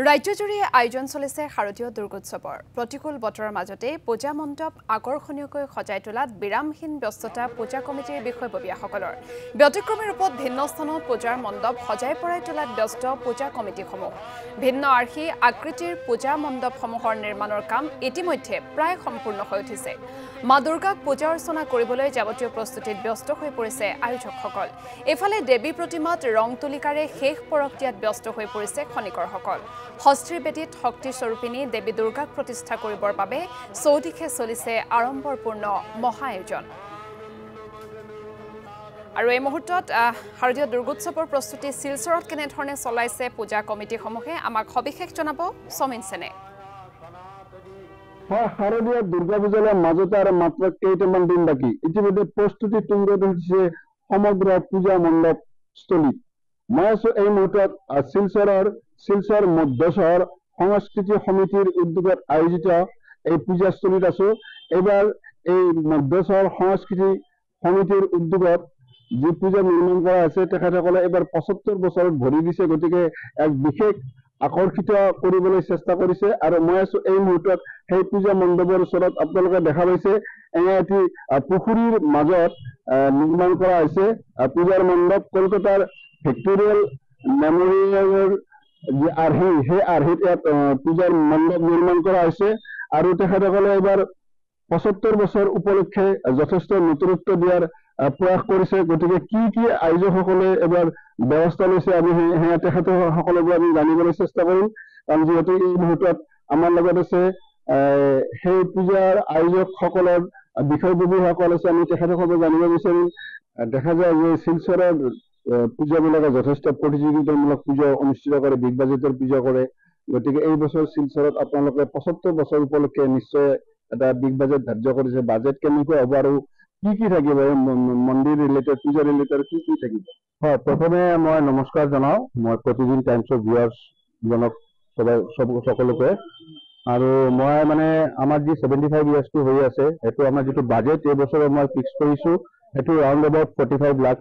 ৰাজ্যজুৰি আয়োজন চলিছে শাৰদীয় দুৰ্গোৎসৱৰ প্ৰতিকূল বতৰৰ মাজতে পূজা মণ্ডপ আকৰ্ষণীয়কৈ সজাই তোলাত বিৰামহীন ব্যস্ততা পূজা কমিটিৰ বিষয়ববীয়াসকলৰ ব্যতিক্ৰমী ৰূপত ভিন্ন স্থানত পূজাৰ মণ্ডপ সজাই পৰাই তোলাত ব্যস্ত পূজা কমিটিসমূহ ভিন্ন আৰ্হি আকৃতিৰ পূজা মণ্ডপসমূহৰ নিৰ্মাণৰ কাম ইতিমধ্যে প্ৰায় সম্পূৰ্ণ হৈ উঠিছে মা দুৰ্গাক পূজা অৰ্চনা কৰিবলৈ যাৱতীয় প্ৰস্তুতিত ব্যস্ত হৈ পৰিছে আয়োজকসকল এফালে দেৱী প্ৰতিমাত ৰং তুলিকাৰে শেষ পৰক দিয়াত ব্যস্ত হৈ পৰিছে খনিকৰসকল হস্ত্ৰীৰ বেদীত শক্তি স্বৰূপিনী দেৱী দুৰ্গাক প্ৰতিষ্ঠা কৰিবৰ বাবে চৌদিশে চলিছে আড়ম্বৰপূৰ্ণ মহা আয়োজন আৰু এই মুহূৰ্তত শাৰদীয় দুৰ্গোৎসৱৰ প্ৰস্তুতি শিলচৰত কেনেধৰণে চলাইছে পূজা কমিটিসমূহে আমাক সবিশেষ জনাব সমিন সেনে শারদীয় দুর্গা পূজার মাজতে আর মাত্র কেইটামান দিন বাকি ইতিমধ্যে প্রস্তুতি তুঙ্গত উঠিছে সমগ্র পূজা মণ্ডপ স্থলী মই আছো এই মুহূর্তত শিলচর মধ্যচহর সংস্কৃতি সমিতির উদ্যোগত আয়োজিত এই পূজাস্থলীত আছো এবার এই মধ্যচহর সংস্কৃতি সমিতির উদ্যোগত যে পূজা নির্মাণ করা আছে তেখেতসকলে এবার ৭৫ বছৰত ভৰি দিছে গতিকে এক বিশেষ আকৰ্ষিত কৰিবলৈ চেষ্টা কৰিছে আৰু মই আছো এই মুহূৰ্তত সেই পূজা মণ্ডপৰ ওচৰত আপোনালোকে দেখা পাইছে এটি পুখুৰীৰ মাজত নিৰ্মাণ কৰা হৈছে পূজাৰ মণ্ডপ কলকাতাৰ ভিক্টোৰিয়েল মেমৰিয়েলৰ যে আৰ্হি সেই আৰ্হিত ইয়াত পূজাৰ মণ্ডপ নিৰ্মাণ কৰা হৈছে আৰু তেখেতসকলে এবাৰ ৭৫ বছৰ উপলক্ষে যথেষ্ট নতুনত্ব দিয়াৰ প্ৰয়াস কৰিছে গতিকে কি আয়োজকসকলে এবাৰ ব্যৱস্থা লৈছে আমি তেখেতসকলৰ পৰা আমি জানিবলৈ চেষ্টা কৰিম কাৰণ যিহেতু এই মুহূৰ্তত আমাৰ লগত আছে সেই পূজাৰ আয়োজকসকলৰ বিষয়ববীয়াসকল আছে আমি তেখেতসকলক জানিব বিচাৰিম দেখা যায় যে শিলচৰৰ পূজাবিলাকে যথেষ্ট প্ৰতিযোগিতামূলক পূজা অনুষ্ঠিত কৰে বিগ বাজেটৰ পূজা কৰে গতিকে এই বছৰ শিলচৰত আপোনালোকে ৭৫ বছৰ উপলক্ষে নিশ্চয় এটা বিগ বাজেট ধাৰ্য কৰিছে বাজেট কেনেকুৱা হ'ব আৰু কি থাকিব মন্দিৰ ৰিলেটেড পূজা ৰিলেটেড কি থাকিব হয় প্ৰথমে মই নমস্কাৰ জনাওঁ মই প্ৰতিদিন টাইমছৰ ভিউৱাৰ্ছ জনক সকলোকে আৰু মই মানে আমাৰ যি 75 ইয়াৰ্ছটো হৈ আছে এইটো আমাৰ যিটো বাজেট এই বছৰ মই ফিক্স কৰিছো এইটো ৰাউণ্ড এবাউট 45 লাখ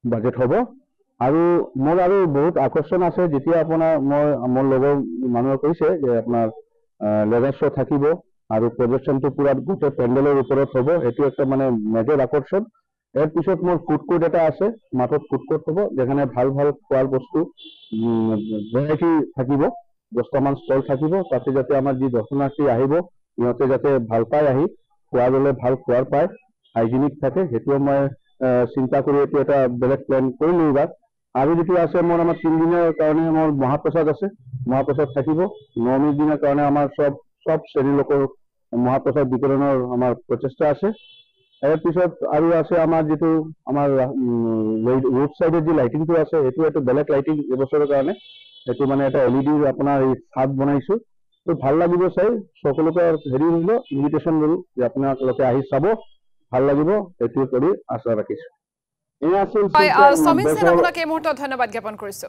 বাজেট হ'ব আৰু মোৰ আৰু বহুত আকৰ্ষণ আছে যেতিয়া আপোনাৰ মোৰ লগৰ মানুহে কৈছে যে আপোনাৰ লেজাৰ শ্ব' থাকিব আৰু প্ৰদৰ্শনটো পুৰা গোটেই পেণ্ডেলৰ ওপৰত হ'ব এইটো একটা মানে মেজৰ আকৰ্ষণ এৰ পিছত মোৰ ফুড কোৰ্ট এটা আছে মাঠত ফুড কোৰ্ট হ'ব যেখানে ভাল খোৱাৰ বস্তু ভেৰাইটি থাকিব 10টামান ষ্টল থাকিব তাতে যাতে আমাৰ যি দৰ্শনাৰ্থী আহিব ইহঁতে যাতে ভাল পাই আহি খোৱাবলৈ ভাল খোৱাৰ পায় হাইজিনিক থাকে সেইটো মই চিন্তা কৰি এইটো এটা বেলেগ প্লেন কৰিলো এইবাৰ আৰু যেটো আছে মোৰ আমাৰ 3 দিনৰ কাৰণে মোৰ মহাপ্ৰসাদ আছে মহাপ্ৰসাদ থাকিব 9 দিনৰ কাৰণে আমাৰ সব শ্ৰেণীৰ লোকৰ মহাপ্ৰসাদ বিতৰণৰ আমাৰ প্ৰচেষ্টা আছে এৰ পিছত আৰু আছে আমাৰ যেটো আমাৰ ৰোড সাইডে যে লাইটিংটো আছে এটো বেলেগ লাইটিং এবছৰৰ কাৰণে এটো মানে এটা এলইডি আপোনাৰ এই ছাদ বনাইছো তো ভাল লাগিব চাই সকলোকে হেৰি হলো ইনভিটেশন দিলো যে আপোনালোকে আহি চাব ভাল লাগিব এটো কৰি আশা ৰাখিছো সমিন সেন আপোনাক এই মুহূৰ্তত ধন্যবাদ জ্ঞাপন কৰিছো